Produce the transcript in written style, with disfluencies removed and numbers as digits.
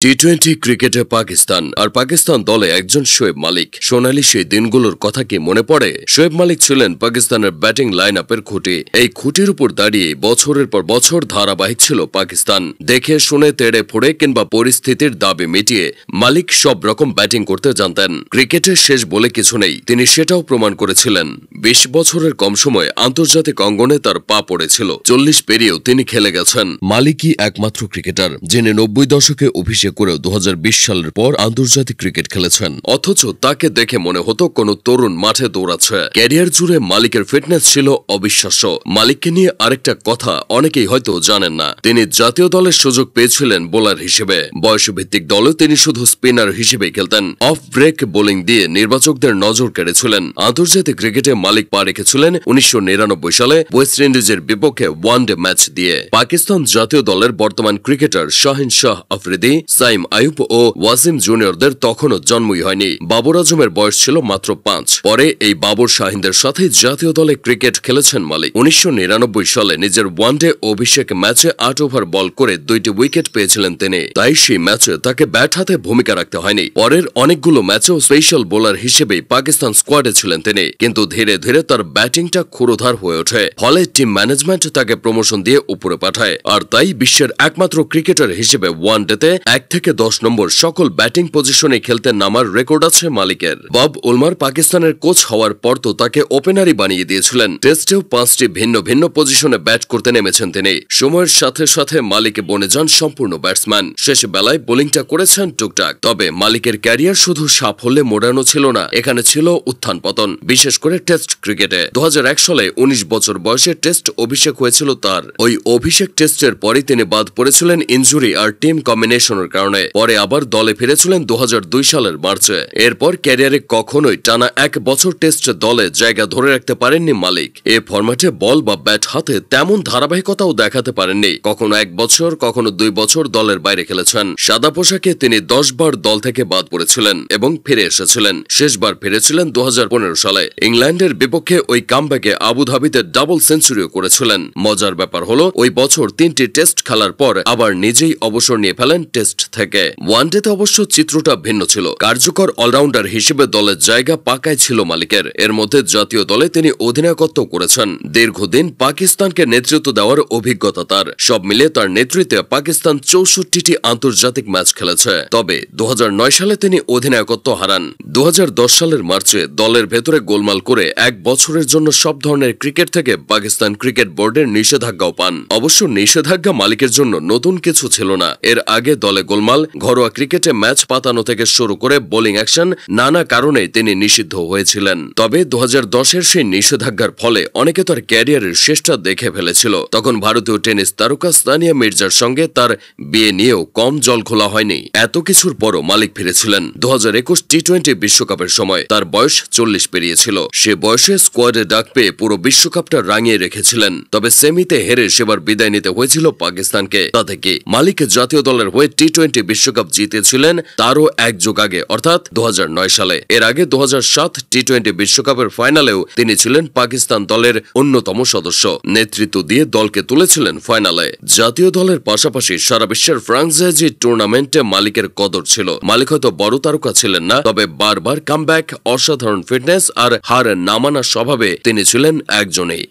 টি-20 ক্রিকেটে পাকিস্তান আর পাকিস্তান দলে একজন শোয়েব মালিক। সোনালি সেই দিনগুলোর কথা কি মনে পড়ে? শোয়েব মালিক ছিলেন পাকিস্তানের ব্যাটিং লাইন আপের খুঁটি। এই খুঁটির উপর দাঁড়িয়ে বছরের পর বছর ধারাবাহিক ছিল পাকিস্তান। দেখে শুনে তেড়ে ফোড়ে কিংবা পরিস্থিতির দাবি মিটিয়ে মালিক সব রকম ব্যাটিং করতে জানতেন। ক্রিকেটের শেষ বলে কিছু নেই, তিনি সেটাও প্রমাণ করেছিলেন। 20 বছরের কম সময়ে আন্তর্জাতিক অঙ্গনে তার পা পড়েছিল। 40 পেরিয়েও তিনি খেলে গেছেন। মালিকই একমাত্র ক্রিকেটার যিনি 90 দশকে অভিষেক করেও 2020 সালের পর আন্তর্জাতিক ক্রিকেট খেলেছেন। অথচ তাকে দেখে মনে হতো কোনো তরুণ মাঠে দৌড়াচ্ছে। ক্যারিয়ার জুড়ে মালিকের ফিটনেস ছিল অবিশ্বাস্য। মালিককে নিয়ে আরেকটা কথা অনেকেই হয়তো জানেন না, তিনি জাতীয় দলের সুযোগ পেয়েছিলেন বোলার হিসেবে। বয়সভিত্তিক দলে তিনি শুধু স্পিনার হিসেবেই খেলতেন। অফ ব্রেক বোলিং দিয়ে নির্বাচকদের নজর কেড়েছিলেন। আন্তর্জাতিক ক্রিকেটে মালিক পা রেখেছিলেন 1999 সালে ওয়েস্ট ইন্ডিজের বিপক্ষে ওয়ানডে ম্যাচ দিয়ে। পাকিস্তান জাতীয় দলের বর্তমান ক্রিকেটার শাহিন শাহ আফ্রিদি, সাইম আইয়ুব ও ওয়াসিম জুনিয়রদের তখনও জন্মই হয়নি। বাবর আজমের বয়স ছিল মাত্র 5। পরে এই বাবর শাহিনদের সাথে জাতীয় দলে ক্রিকেট খেলেছেন মালিক। 1999 সালে নিজের ওয়ানডে অভিষেক ম্যাচে 8 ওভার বল করে 2টি উইকেট পেয়েছিলেন তিনি। তাই সেই ম্যাচে তাকে ব্যাট হাতে ভূমিকা রাখতে হয়নি। পরের অনেকগুলো ম্যাচেও স্পেশাল বোলার হিসেবেই পাকিস্তান স্কোয়াডে ছিলেন তিনি। কিন্তু ধীরে ধীরে তার ব্যাটিংটা ক্ষুরধার হয়ে ওঠে। ফলে টিম ম্যানেজমেন্ট তাকে প্রমোশন দিয়ে উপরে পাঠায়। আর তাই বিশ্বের একমাত্র ক্রিকেটার হিসেবে ওয়ানডেতে 1 থেকে 10 নম্বর সকল ব্যাটিং পজিশনে খেলতে নামার রেকর্ড আছে মালিকের। বব উলমার পাকিস্তানের কোচ হওয়ার পর তো তাকে ওপেনারই বানিয়ে দিয়েছিলেন। টেস্টেও 5টি ভিন্ন ভিন্ন পজিশনে ব্যাট করতে নেমেছেন তিনি। সময়ের সাথে সাথে মালিকে বনে যান সম্পূর্ণ ব্যাটসম্যান। শেষ বেলায় বোলিংটা করেছেন টুকটাক। তবে মালিকের ক্যারিয়ার শুধু সাফল্যে মোড়ানো ছিল না, এখানে ছিল উত্থান পতন, বিশেষ করে টেস্ট ক্রিকেটে। 2001 সালে 19 বছর বয়সে টেস্ট অভিষেক হয়েছিল তার। ওই অভিষেক টেস্টের পরই তিনি বাদ পড়েছিলেন ইনজুরি আর টিম কম্বিনেশনের কারণে। পরে আবার দলে ফিরেছিলেন 2002 সালের মার্চে। এরপর ক্যারিয়ারে কখনোই টানা 1 বছর টেস্ট দলে জায়গা ধরে রাখতে পারেননি মালিক। এ ফরম্যাটে বল বা ব্যাট হাতে তেমন ধারাবাহিকতাও দেখাতে পারেননি। কখনো 1 বছর, কখনো 2 বছর দলের বাইরে খেলেছেন। সাদা পোশাকে তিনি 10 বার দল থেকে বাদ পড়েছিলেন এবং ফিরে এসেছিলেন। শেষবার ফিরেছিলেন 2015 সালে। ইংল্যান্ডের বিপক্ষে ওই কামব্যাকে আবুধাবিতে ডাবল সেঞ্চুরিও করেছিলেন। মজার ব্যাপার হলো ওই বছর 3টি টেস্ট খেলার পর আবার নিজেই অবসর নিয়ে ফেলেন টেস্ট থেকে। ওয়ানডেতে অবশ্য চিত্রটা ভিন্ন ছিল। কার্যকর অলরাউন্ডার হিসেবে দলের জায়গা পাকায় ছিল মালিকের। এর মধ্যে জাতীয় দলে তিনি অধিনায়কত্ব করেছেন। দীর্ঘদিন পাকিস্তানকে নেতৃত্ব দেওয়ার অভিজ্ঞতা তার। সব মিলে তার নেতৃত্বে পাকিস্তান 64টি আন্তর্জাতিক ম্যাচ খেলেছে। তবে 2009 সালে তিনি অধিনায়কত্ব হারান। 2010 সালের মার্চে দলের ভেতরে গোলমাল করে 1 বছরের জন্য সব ধরনের ক্রিকেট থেকে পাকিস্তান ক্রিকেট বোর্ডের নিষেধাজ্ঞাও পান। অবশ্য নিষেধাজ্ঞা মালিকের জন্য নতুন কিছু ছিল না। এর আগে দলে গোলমাল, ঘরোয়া ক্রিকেটে ম্যাচ পাতানো থেকে শুরু করে বোলিং অ্যাকশন, নানা কারণে তিনি নিষিদ্ধ হয়েছিলেন। তবে 2010-এর সেই নিষেধাজ্ঞার ফলে অনেকে তার ক্যারিয়ারের শেষটা দেখে ফেলেছিল। তখন ভারতীয় টেনিস তারকা সানিয়া মির্জার সঙ্গে তার বিয়ে নিয়েও কম জল খোলা হয়নি। এত কিছুর পরও মালিক ফিরেছিলেন 2021 টি-20 বিশ্বকাপের সময়। তার বয়স 40 পেরিয়েছিল। সে বয়সে স্কোয়াডে ডাক পেয়ে পুরো বিশ্বকাপটা রাঙিয়ে রেখেছিলেন। তবে সেমিতে হেরে সেবার বিদায় নিতে হয়েছিল পাকিস্তানকে। তাতে কি মালিক জাতীয় দলের হয়ে টি-20 বিশ্বকাপ জিতেছিলেন তারও 1 যুগ আগে, অর্থাৎ 2009 সালে। এর আগে 2007 টি-20 বিশ্বকাপের ফাইনালেও তিনি ছিলেন পাকিস্তান দলের অন্যতম সদস্য। নেতৃত্ব দিয়ে দলকে তুলেছিলেন ফাইনালে। জাতীয় দলের পাশাপাশি সারা বিশ্বের ফ্রাঞ্চাইজি টুর্নামেন্টে মালিকের কদর ছিল। মালিক হয়তো বড় তারকা ছিলেন না, তবে বারবার কামব্যাক, অসাধারণ ফিটনেস আর হার না মানার স্বভাবে তিনি ছিলেন একজনই।